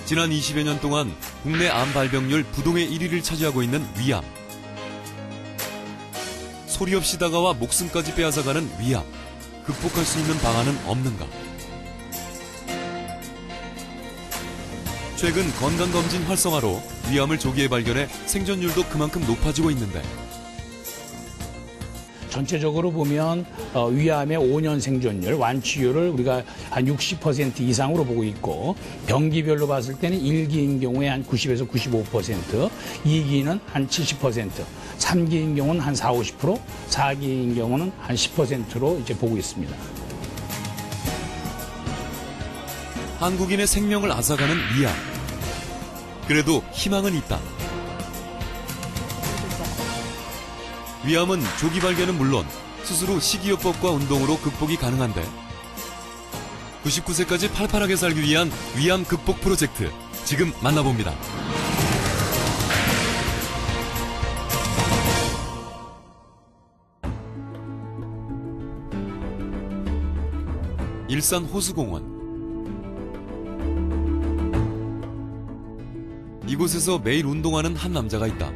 지난 20여 년 동안 국내 암 발병률 부동의 1위를 차지하고 있는 위암. 소리 없이 다가와 목숨까지 빼앗아가는 위암. 극복할 수 있는 방안은 없는가? 최근 건강검진 활성화로 위암을 조기에 발견해 생존율도 그만큼 높아지고 있는데 전체적으로 보면 위암의 5년 생존율, 완치율을 우리가 한 60% 이상으로 보고 있고 병기별로 봤을 때는 1기인 경우에 한 90에서 95%, 2기는 한 70%, 3기인 경우는 한 40, 50%, 4기인 경우는 한 10%로 이제 보고 있습니다. 한국인의 생명을 앗아가는 위암. 그래도 희망은 있다. 위암은 조기 발견은 물론 수술 후 식이요법과 운동으로 극복이 가능한데 99세까지 팔팔하게 살기 위한 위암 극복 프로젝트 지금 만나봅니다. 일산 호수공원. 이곳에서 매일 운동하는 한 남자가 있다.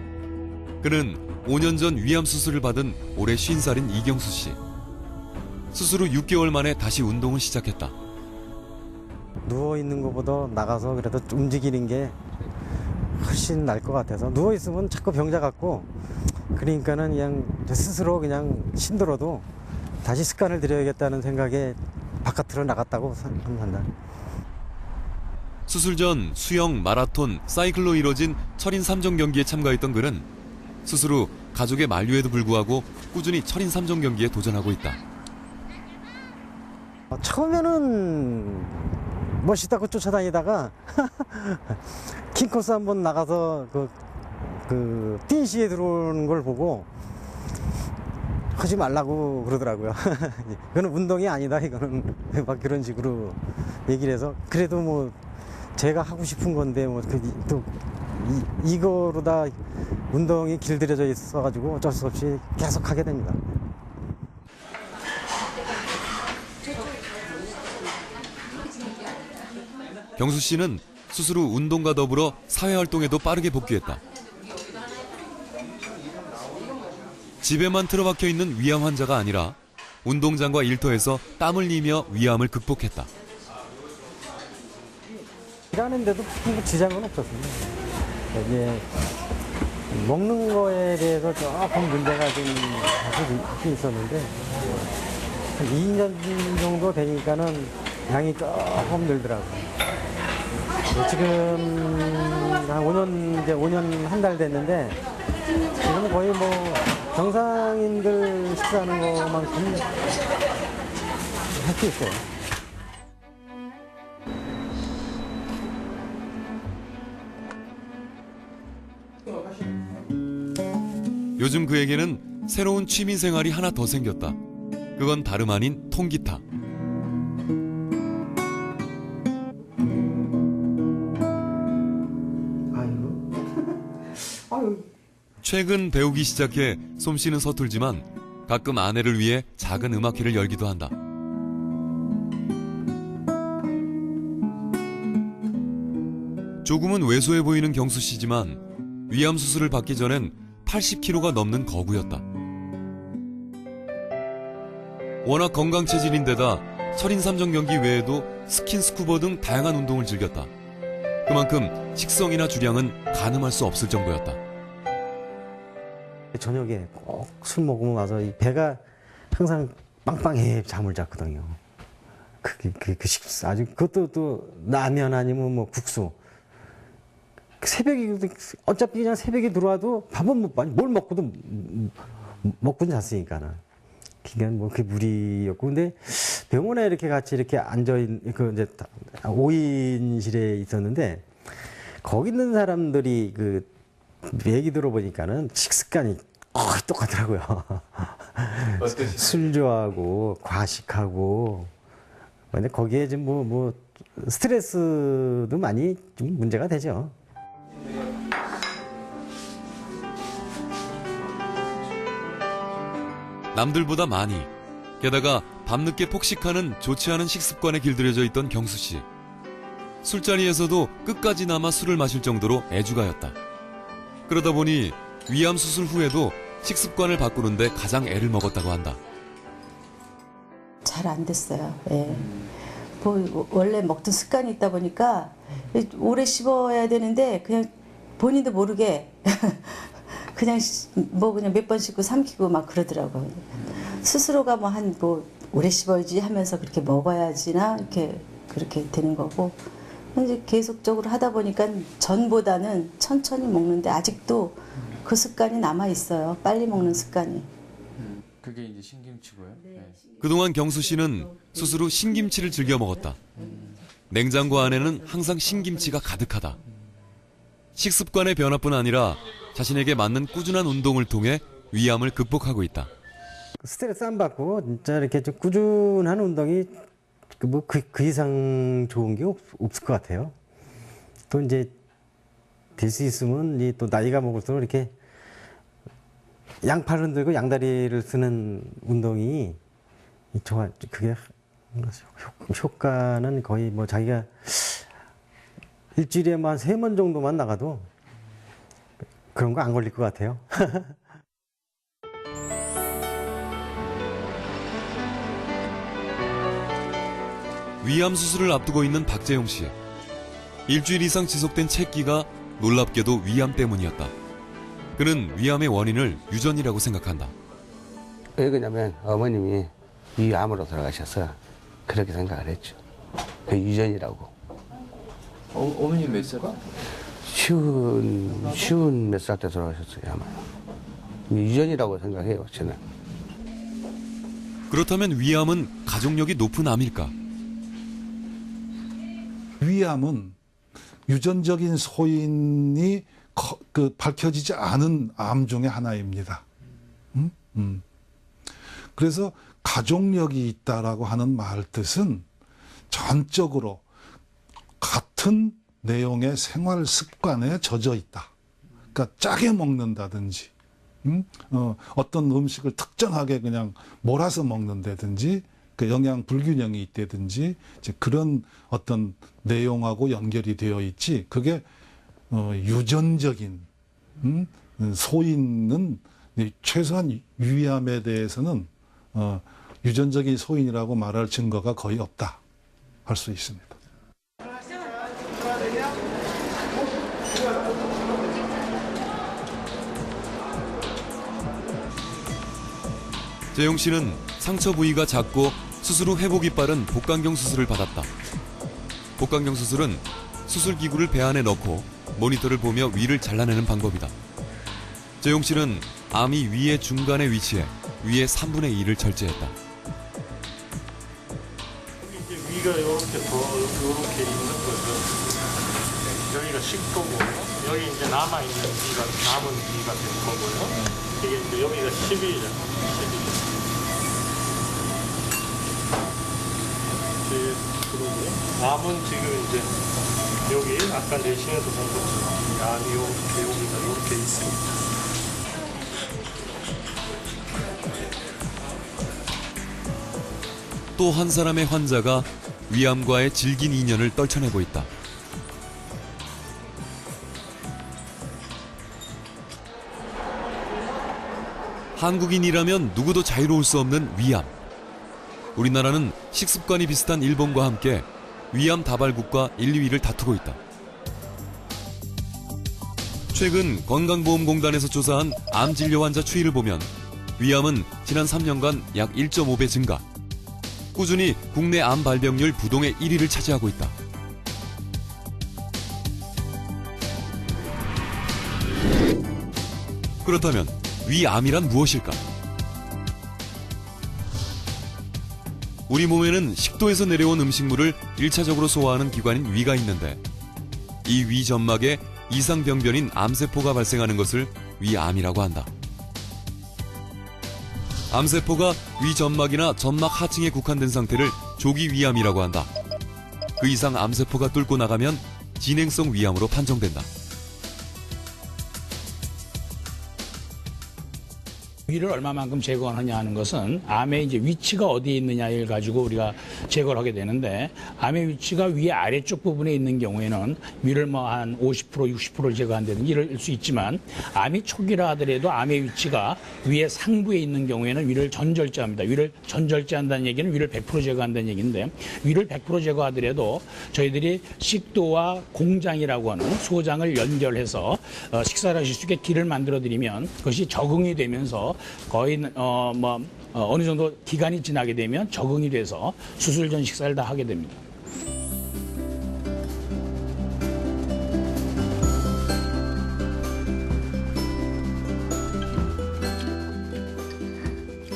그는 5년 전 위암 수술을 받은 올해 50살인 이경수 씨. 수술 후 6개월 만에 다시 운동을 시작했다. 누워있는 것보다 나가서 그래도 움직이는 게 훨씬 나을 것 같아서 누워있으면 자꾸 병자 같고 그러니까는 그냥 스스로 그냥 힘들어도 다시 습관을 들여야겠다는 생각에 바깥으로 나갔다고 생각한다. 수술 전 수영, 마라톤, 사이클로 이뤄진 철인 3종 경기에 참가했던 그는 수술 후 가족의 만류에도 불구하고 꾸준히 철인 3종 경기에 도전하고 있다. 처음에는 멋있다고 쫓아다니다가 킹코스 한번 나가서 뛴 시에 들어오는 걸 보고 하지 말라고 그러더라고요. 이거는 운동이 아니다. 이거는 막 그런 식으로 얘기를 해서 그래도 뭐 제가 하고 싶은 건데 뭐 또 이거로 다 운동이 길들여져 있어가지고 어쩔 수 없이 계속 하게 됩니다. 경수 씨는 수술 후 운동과 더불어 사회활동에도 빠르게 복귀했다. 집에만 틀어박혀 있는 위암 환자가 아니라 운동장과 일터에서 땀을 흘리며 위암을 극복했다. 일하는데도 뭐 지장은 없었습니다. 이게 먹는 거에 대해서 조금 문제가 좀 사실 있었는데 한 2년 정도 되니까는 양이 조금 늘더라고요. 지금 한 5년, 이제 5년 한 달 됐는데 지금 거의 뭐 정상인들 식사하는 것만큼 할 수 있어요. 요즘 그에게는 새로운 취미 생활이 하나 더 생겼다. 그건 다름 아닌 통기타. 최근 배우기 시작해 솜씨는 서툴지만 가끔 아내를 위해 작은 음악회를 열기도 한다. 조금은 왜소해 보이는 경수 씨지만 위암 수술을 받기 전엔 80kg가 넘는 거구였다. 워낙 건강 체질인데다 철인 3종 경기 외에도 스킨 스쿠버 등 다양한 운동을 즐겼다. 그만큼 식성이나 주량은 가늠할 수 없을 정도였다. 저녁에 꼭 술 먹으면 와서 이 배가 항상 빵빵해 잠을 잤거든요. 아주 그것도 또 라면 아니면 뭐 국수. 새벽에 어차피 그냥 새벽에 들어와도 밥은 못 먹니 뭘 먹고도 먹고는 잤으니까는. 그냥 뭐 그게 무리였고 근데 병원에 이렇게 같이 이렇게 앉아 있는 그 이제 5인실에 있었는데 거기 있는 사람들이 그 얘기 들어보니까는 식습관이 거의 똑같더라고요. 술 좋아하고 과식하고 근데 거기에 좀 뭐 스트레스도 많이 좀 문제가 되죠. 남들보다 많이, 게다가 밤늦게 폭식하는 좋지 않은 식습관에 길들여져 있던 경수 씨. 술자리에서도 끝까지 남아 술을 마실 정도로 애주가였다. 그러다 보니 위암 수술 후에도 식습관을 바꾸는데 가장 애를 먹었다고 한다. 잘 안 됐어요. 예. 뭐 원래 먹던 습관이 있다 보니까 오래 씹어야 되는데 그냥 본인도 모르게 그냥 그냥 몇 번 씹고 삼키고 막 그러더라고요. 스스로가 뭐 오래 씹어야지 하면서 그렇게 먹어야지나 이렇게 그렇게 되는 거고 이제 계속적으로 하다 보니까 전보다는 천천히 먹는데 아직도 그 습관이 남아 있어요. 빨리 먹는 습관이. 그게 이제 신김치고요. 네. 그동안 경수 씨는 스스로 신김치를 즐겨 먹었다. 냉장고 안에는 항상 신김치가 가득하다. 식습관의 변화뿐 아니라 자신에게 맞는 꾸준한 운동을 통해 위암을 극복하고 있다. 스트레스 안 받고 진짜 이렇게 좀 꾸준한 운동이 그 이상 좋은 게 없을 것 같아요. 또 이제 될 수 있으면 이 또 나이가 먹을수록 이렇게 양팔을 흔들고 양다리를 쓰는 운동이 그게 효과는 거의 뭐 자기가 일주일에 한 3번 정도만 나가도 그런 거 안 걸릴 것 같아요. 위암 수술을 앞두고 있는 박재용 씨. 일주일 이상 지속된 채기가 놀랍게도 위암 때문이었다. 그는 위암의 원인을 유전이라고 생각한다. 왜 그러냐면 어머님이 위암으로 돌아가셔서 그렇게 생각을 했죠. 그 유전이라고. 어머님 몇 살? 쉬운 몇 살 때 돌아가셨어요, 아마. 유전이라고 생각해요, 저는. 그렇다면 위암은 가족력이 높은 암일까? 위암은 유전적인 소인이 밝혀지지 않은 암 중에 하나입니다. 그래서 가족력이 있다라고 하는 말 뜻은 전적으로 같은 내용의 생활 습관에 젖어 있다. 그러니까 짜게 먹는다든지, 어떤 음식을 특정하게 그냥 몰아서 먹는다든지, 그 영양 불균형이 있다든지, 이제 그런 어떤 내용하고 연결이 되어 있지, 그게 유전적인 소인은 최소한 위암에 대해서는 유전적인 소인이라고 말할 증거가 거의 없다 할 수 있습니다. 재용 씨는 상처 부위가 작고 수술 후 회복이 빠른 복강경 수술을 받았다. 복강경 수술은 수술 기구를 배 안에 넣고 모니터를 보며 위를 잘라내는 방법이다. 재용 씨는 암이 위의 중간에 위치해 위의 3분의 2를 절제했다. 이제 위가 이렇게 이렇게 있는 거죠. 여기가 식도고요. 여기 이제 남아있는 남은 위가 될 거고요. 이게 이제 여기가 10일이잖아요. 10일. 암은 지금 이제 여기 아까 내시에서 본 것처럼 암이 이렇게 여기가 이렇게 있습니다. 또 한 사람의 환자가 위암과의 질긴 인연을 떨쳐내고 있다. 한국인이라면 누구도 자유로울 수 없는 위암. 우리나라는 식습관이 비슷한 일본과 함께 위암 다발국가 1, 2위를 다투고 있다. 최근 건강보험공단에서 조사한 암 진료 환자 추이를 보면 위암은 지난 3년간 약 1.5배 증가. 꾸준히 국내 암 발병률 부동의 1위를 차지하고 있다. 그렇다면 위암이란 무엇일까? 우리 몸에는 식도에서 내려온 음식물을 1차적으로 소화하는 기관인 위가 있는데 이 위 점막에 이상병변인 암세포가 발생하는 것을 위암이라고 한다. 암세포가 위 점막이나 점막 하층에 국한된 상태를 조기 위암이라고 한다. 그 이상 암세포가 뚫고 나가면 진행성 위암으로 판정된다. 위를 얼마만큼 제거하느냐 하는 것은 암의 이제 위치가 어디에 있느냐를 가지고 우리가 제거를 하게 되는데, 암의 위치가 위 아래쪽 부분에 있는 경우에는 위를 뭐 한 50%, 60%를 제거한다든지 이럴 수 있지만, 암이 초기라 하더라도 암의 위치가 위의 상부에 있는 경우에는 위를 전절제합니다. 위를 전절제한다는 얘기는 위를 100% 제거한다는 얘기인데, 위를 100% 제거하더라도 저희들이 식도와 공장이라고 하는 소장을 연결해서 식사를 하실 수 있게 길을 만들어 드리면 그것이 적응이 되면서 거의 어느 정도 기간이 지나게 되면 적응이 돼서 수술 전 식사를 다 하게 됩니다.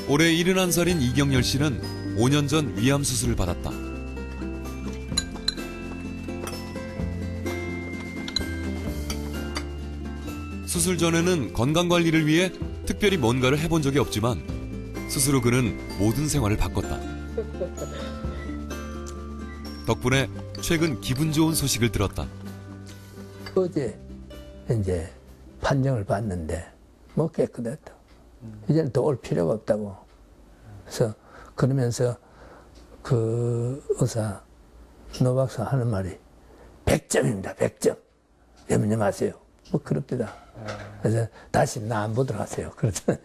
올해 71살인 이경열 씨는 5년 전 위암 수술을 받았다. 수술 전에는 건강관리를 위해 특별히 뭔가를 해본 적이 없지만 수술 후 그는 모든 생활을 바꿨다. 덕분에 최근 기분 좋은 소식을 들었다. 어제 이제 판정을 받는데 뭐 깨끗했다. 이제는 더 올 필요가 없다고. 그래서 그러면서 그 의사 노 박사 하는 말이 100점입니다. 100점. 염려 마세요. 뭐 그럽니다. 그래서 다시 나 안 보도록 하세요. 그렇잖아요.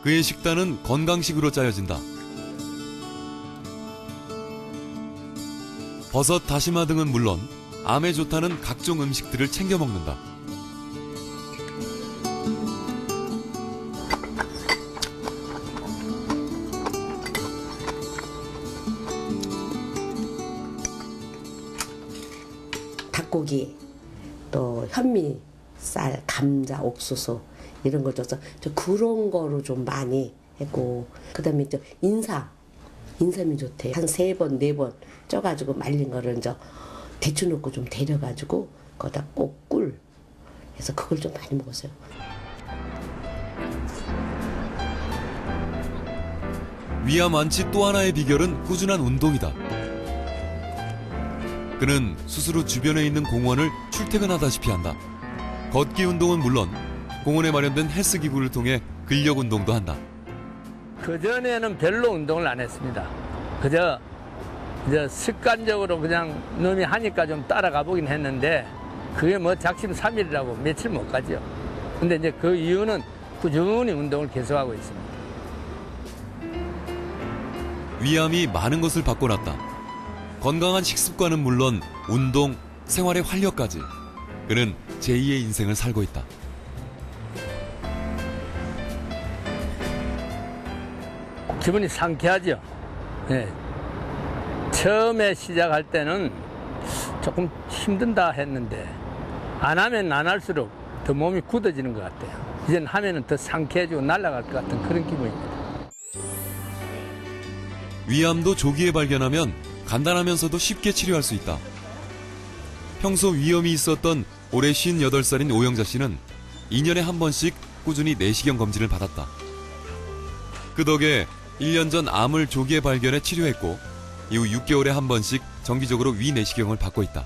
그의 식단은 건강식으로 짜여진다. 버섯, 다시마 등은 물론 암에 좋다는 각종 음식들을 챙겨 먹는다. 닭고기, 또 현미, 쌀, 감자, 옥수수 이런 걸 줘서 좀 그런 거로 좀 많이 했고, 그다음에 이제 인삼이 좋대요. 한 3번, 4번 쪄가지고 말린 거를 이제 대추 넣고 좀 데려가지고 거기다 꼭 꿀 해서 그걸 좀 많이 먹었어요. 위암 완치 또 하나의 비결은 꾸준한 운동이다. 그는 수술 후 주변에 있는 공원을 출퇴근하다시피 한다. 걷기 운동은 물론 공원에 마련된 헬스기구를 통해 근력 운동도 한다. 그전에는 별로 운동을 안 했습니다. 그저 이제 습관적으로 그냥 놈이 하니까 좀 따라가 보긴 했는데, 그게 뭐 작심삼일이라고 며칠 못 가죠. 근데 이제 그 이유는 꾸준히 운동을 계속하고 있습니다. 위암이 많은 것을 바꿔놨다. 건강한 식습관은 물론 운동, 생활의 활력까지. 그는 제2의 인생을 살고 있다. 기분이 상쾌하죠. 네. 처음에 시작할 때는 조금 힘든다 했는데 안 하면 안 할수록 더 몸이 굳어지는 것 같아요. 이제는 하면은 더 상쾌해지고 날아갈 것 같은 그런 기분입니다. 위암도 조기에 발견하면 간단하면서도 쉽게 치료할 수 있다. 평소 위염이 있었던 올해 58살인 오영자 씨는 2년에 한 번씩 꾸준히 내시경 검진을 받았다. 그 덕에 1년 전 암을 조기에 발견해 치료했고, 이후 6개월에 한 번씩 정기적으로 위 내시경을 받고 있다.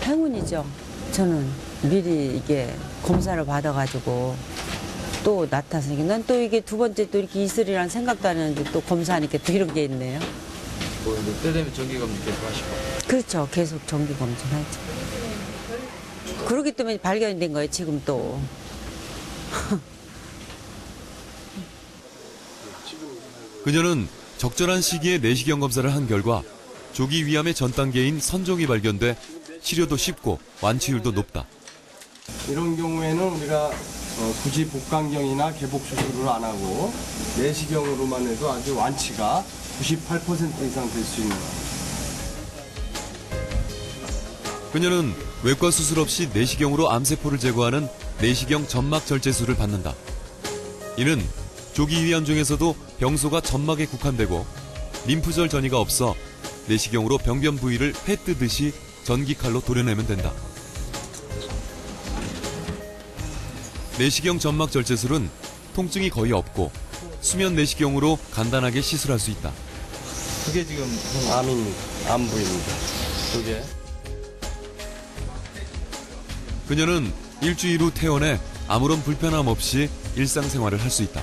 행운이죠. 저는 미리 이게 검사를 받아가지고 또 나타나서 난 또 이게 두 번째 또 이렇게 있으리란 생각도 안 했는데 또 검사하니까 또 이런 게 있네요. 뭐 때 되면 정기 검진 계속 하시고. 그렇죠. 계속 정기 검진하죠. 그렇기 때문에 발견이 된 거예요. 지금 또. 그녀는 적절한 시기에 내시경 검사를 한 결과 조기 위암의 전 단계인 선종이 발견돼 치료도 쉽고 완치율도 높다. 이런 경우에는 우리가 굳이 복강경이나 개복 수술을 안 하고 내시경으로만 해도 아주 완치가 98% 이상 될 수 있는 거예요. 그녀는 외과 수술 없이 내시경으로 암세포를 제거하는 내시경 점막 절제술을 받는다. 이는 조기 위암 중에서도 병소가 점막에 국한되고 림프절 전이가 없어 내시경으로 병변 부위를 회 뜨듯이 전기칼로 도려내면 된다. 내시경 점막 절제술은 통증이 거의 없고 수면 내시경으로 간단하게 시술할 수 있다. 그게 지금 암부입니다. 그게. 그녀는 일주일 후 퇴원해 아무런 불편함 없이 일상생활을 할 수 있다.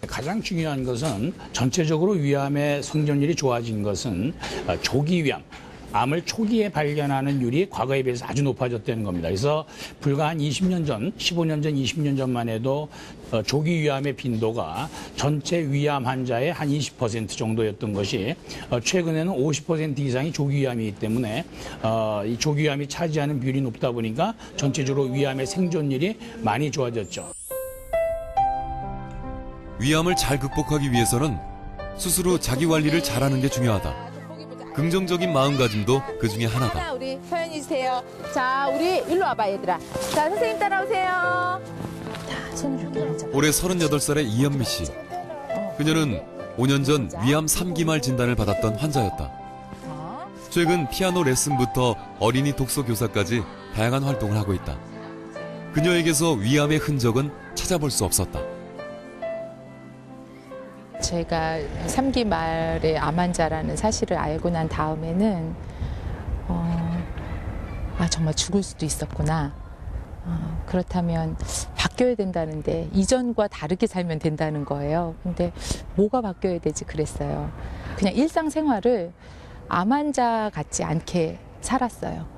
가장 중요한 것은 전체적으로 위암의 생존율이 좋아진 것은 조기 위암, 암을 초기에 발견하는 율이 과거에 비해서 아주 높아졌다는 겁니다. 그래서 불과 한 20년 전, 15년 전, 20년 전만 해도 조기 위암의 빈도가 전체 위암 환자의 한 20% 정도였던 것이 최근에는 50% 이상이 조기 위암이기 때문에 이 조기 위암이 차지하는 비율이 높다 보니까 전체적으로 위암의 생존율이 많이 좋아졌죠. 위암을 잘 극복하기 위해서는 수술 후 자기 관리를 잘하는 게 중요하다. 긍정적인 마음가짐도 그 중에 하나다. 우리 서연이 주세요. 자, 우리 일로 와봐 얘들아. 자, 선생님 따라오세요. 자, 손을 이렇게 앉아. 올해 38살의 이현미 씨. 그녀는 5년 전 위암 3기말 진단을 받았던 환자였다. 최근 피아노 레슨부터 어린이 독서 교사까지 다양한 활동을 하고 있다. 그녀에게서 위암의 흔적은 찾아볼 수 없었다. 제가 3기 말에 암 환자라는 사실을 알고 난 다음에는 정말 죽을 수도 있었구나. 그렇다면 바뀌어야 된다는데 이전과 다르게 살면 된다는 거예요. 근데 뭐가 바뀌어야 되지 그랬어요. 그냥 일상생활을 암 환자 같지 않게 살았어요.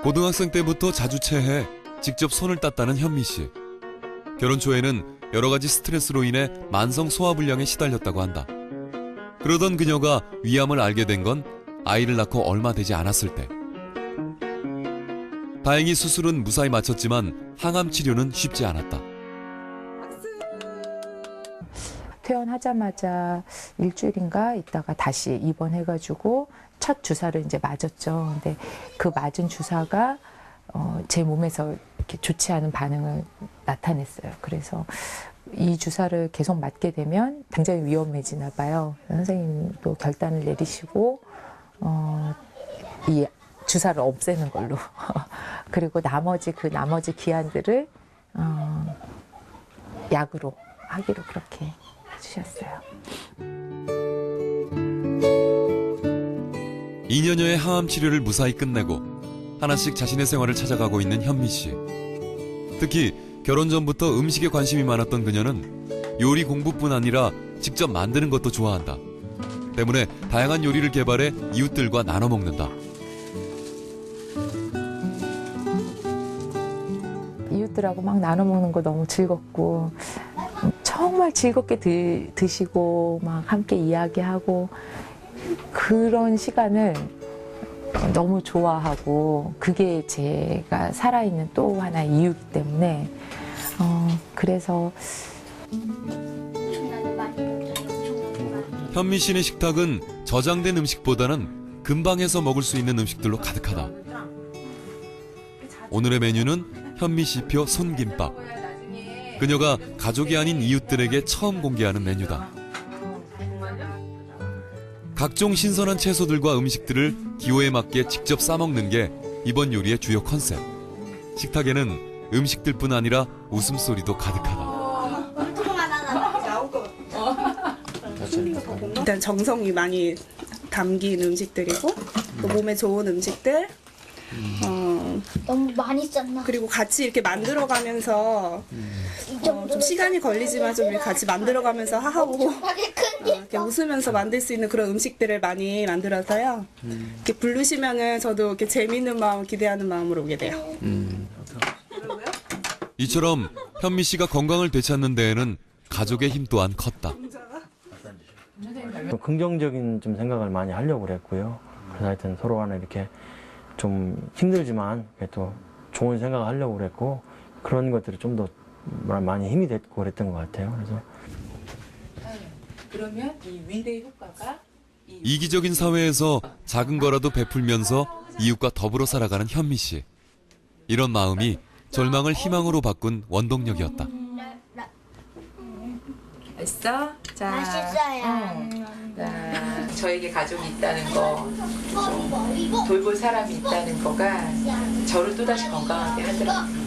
고등학생 때부터 자주 체해 직접 손을 땄다는 현미 씨. 결혼 초에는 여러 가지 스트레스로 인해 만성 소화불량에 시달렸다고 한다. 그러던 그녀가 위암을 알게 된 건 아이를 낳고 얼마 되지 않았을 때. 다행히 수술은 무사히 마쳤지만 항암 치료는 쉽지 않았다. 퇴원하자마자 일주일인가 있다가 다시 입원해가지고 첫 주사를 이제 맞았죠. 근데 그 맞은 주사가 제 몸에서 이렇게 좋지 않은 반응을 나타냈어요. 그래서 이 주사를 계속 맞게 되면 굉장히 위험해지나 봐요. 선생님도 결단을 내리시고 이 주사를 없애는 걸로 그리고 나머지 기한들을 약으로 하기로 그렇게 해주셨어요. 2년여의 항암 치료를 무사히 끝내고 하나씩 자신의 생활을 찾아가고 있는 현미 씨. 특히 결혼 전부터 음식에 관심이 많았던 그녀는 요리 공부뿐 아니라 직접 만드는 것도 좋아한다. 때문에 다양한 요리를 개발해 이웃들과 나눠 먹는다. 이웃들하고 막 나눠 먹는 거 너무 즐겁고 정말 즐겁게 드시고 막 함께 이야기하고 그런 시간을 너무 좋아하고 그게 제가 살아있는 또 하나의 이유이기 때문에 그래서 현미 씨네 식탁은 저장된 음식보다는 금방 해서 먹을 수 있는 음식들로 가득하다. 오늘의 메뉴는 현미 씨표 손김밥. 그녀가 가족이 아닌 이웃들에게 처음 공개하는 메뉴다. 각종 신선한 채소들과 음식들을 기호에 맞게 직접 싸먹는 게 이번 요리의 주요 컨셉. 식탁에는 음식들뿐 아니라 웃음소리도 가득하다. 일단 정성이 많이 담긴 음식들이고 또 몸에 좋은 음식들 너무 많이 쌌나? 그리고 같이 이렇게 만들어가면서 좀 시간이 걸리지만 좀 같이 만들어가면서 하고 이렇게 웃으면서 만들 수 있는 그런 음식들을 많이 만들어서요. 이렇게 부르시면은 저도 이렇게 재미있는 마음, 기대하는 마음으로 오게 돼요. 이처럼 현미 씨가 건강을 되찾는 데에는 가족의 힘 또한 컸다. 긍정적인 좀 생각을 많이 하려고 그랬고요. 그래서 하여튼 서로 간에 이렇게 좀 힘들지만 그래도 좋은 생각을 하려고 그랬고 그런 것들이 좀 더 많이 힘이 됐고 그랬던 것 같아요. 그래서 그러면 이 위례 효과가 이기적인 사회에서 작은 거라도 베풀면서 이웃과 더불어 살아가는 현미 씨. 이런 마음이 절망을 희망으로 바꾼 원동력이었다. 맛있어? 자, 맛있어요. 자, 저에게 가족이 있다는 거, 돌볼 사람이 있다는 거가 저를 또다시 건강하게 하더라고요.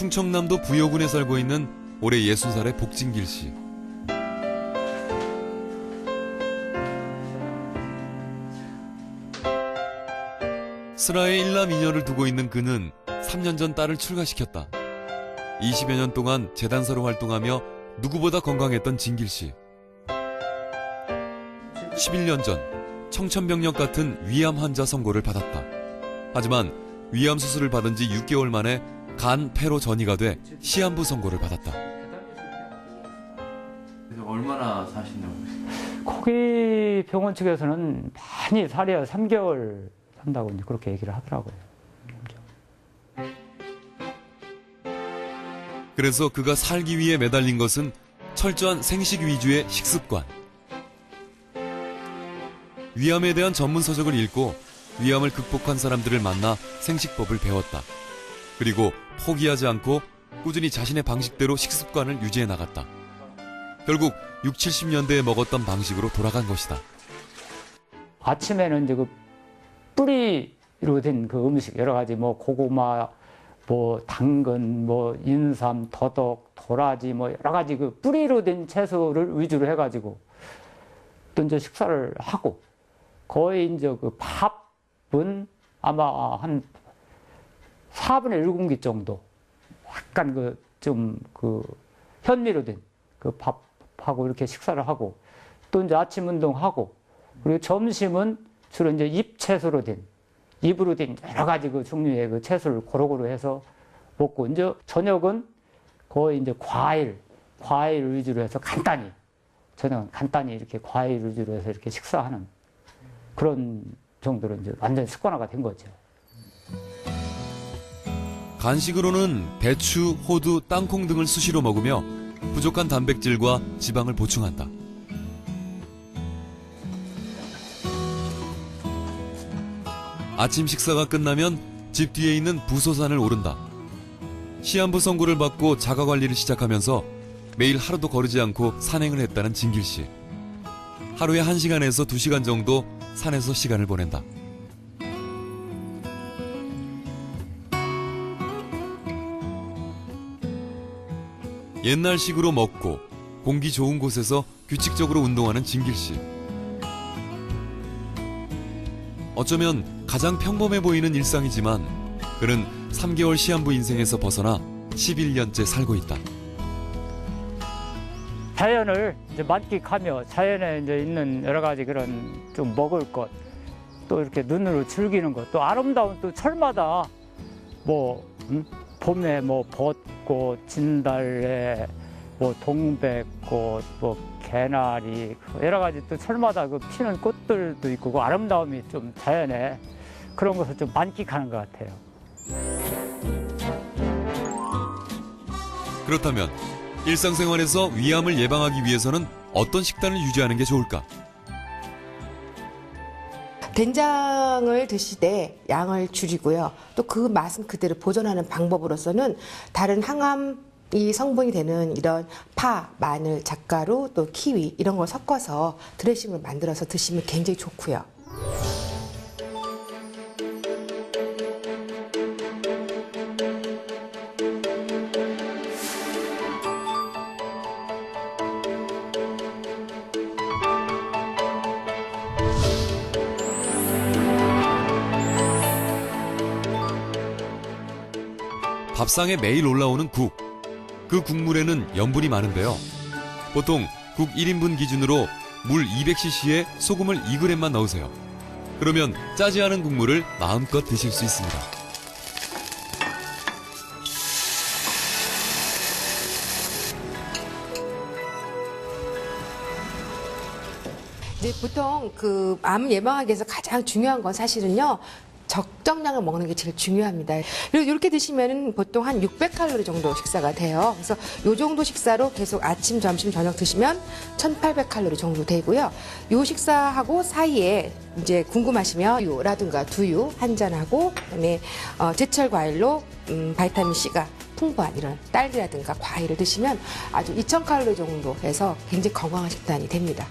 충청남도 부여군에 살고 있는 올해 60살의 복진길 씨. 슬하에 일남 2년을 두고 있는 그는 3년 전 딸을 출가시켰다. 20여 년 동안 재단사로 활동하며 누구보다 건강했던 진길 씨. 11년 전 청천벽력 같은 위암 환자 선고를 받았다. 하지만 위암 수술을 받은 지 6개월 만에 간 폐로 전이가 돼 시한부 선고를 받았다. 그래서 얼마나 사신다고? 거기 병원 측에서는 많이 살아야 3개월 산다고 이제 그렇게 얘기를 하더라고요. 그래서 그가 살기 위해 매달린 것은 철저한 생식 위주의 식습관. 위암에 대한 전문 서적을 읽고 위암을 극복한 사람들을 만나 생식법을 배웠다. 그리고 포기하지 않고 꾸준히 자신의 방식대로 식습관을 유지해 나갔다. 결국 60, 70년대에 먹었던 방식으로 돌아간 것이다. 아침에는 이제 그 뿌리로 된 그 음식 여러 가지 뭐 고구마, 뭐 당근, 뭐 인삼, 더덕, 도라지 뭐 여러 가지 그 뿌리로 된 채소를 위주로 해가지고 또 이제 식사를 하고 거의 이제 그 밥은 아마 한 4분의 1공기 정도 약간 그 좀 그 현미로 된 그 밥하고 이렇게 식사를 하고 또 이제 아침 운동하고 그리고 점심은 주로 이제 잎채소로 된 잎으로 된 여러 가지 그 종류의 그 채소를 고루고루 해서 먹고 이제 저녁은 거의 이제 과일 위주로 해서 간단히 저녁은 간단히 이렇게 과일 위주로 해서 이렇게 식사하는 그런 정도로 이제 완전 습관화가 된 거죠. 간식으로는 배추, 호두, 땅콩 등을 수시로 먹으며 부족한 단백질과 지방을 보충한다. 아침 식사가 끝나면 집 뒤에 있는 부소산을 오른다. 시한부 선고를 받고 자가관리를 시작하면서 매일 하루도 거르지 않고 산행을 했다는 진길 씨. 하루에 1시간에서 2시간 정도 산에서 시간을 보낸다. 옛날식으로 먹고 공기 좋은 곳에서 규칙적으로 운동하는 진길 씨. 어쩌면 가장 평범해 보이는 일상이지만 그는 3개월 시한부 인생에서 벗어나 11년째 살고 있다. 자연을 이제 만끽하며 자연에 이제 있는 여러 가지 그런 좀 먹을 것, 또 이렇게 눈으로 즐기는 것, 또 아름다운 또 철마다 뭐 봄에 뭐 벚꽃, 진달래, 뭐 동백꽃, 뭐 개나리 여러 가지 또 철마다 그 피는 꽃들도 있고 그 아름다움이 좀 자연에 그런 것을 좀 만끽하는 것 같아요. 그렇다면 일상생활에서 위암을 예방하기 위해서는 어떤 식단을 유지하는 게 좋을까? 된장을 드시되 양을 줄이고요. 또 그 맛은 그대로 보존하는 방법으로서는 다른 항암이 성분이 되는 이런 파, 마늘, 잣가루, 또 키위 이런 걸 섞어서 드레싱을 만들어서 드시면 굉장히 좋고요. 밥상에 매일 올라오는 국. 그 국물에는 염분이 많은데요. 보통 국 1인분 기준으로 물 200cc에 소금을 2g만 넣으세요. 그러면 짜지 않은 국물을 마음껏 드실 수 있습니다. 이제 보통 그 암 예방하기 위해서 가장 중요한 건 사실은요. 적정량을 먹는 게 제일 중요합니다. 그리고 이렇게 드시면은 보통 한 600칼로리 정도 식사가 돼요. 그래서 이 정도 식사로 계속 아침, 점심, 저녁 드시면 1800칼로리 정도 되고요. 이 식사하고 사이에 이제 궁금하시면 우유라든가 두유 한 잔하고 그다음에 제철 과일로 바이타민 C가 풍부한 이런 딸기라든가 과일을 드시면 아주 2000칼로리 정도 해서 굉장히 건강한 식단이 됩니다.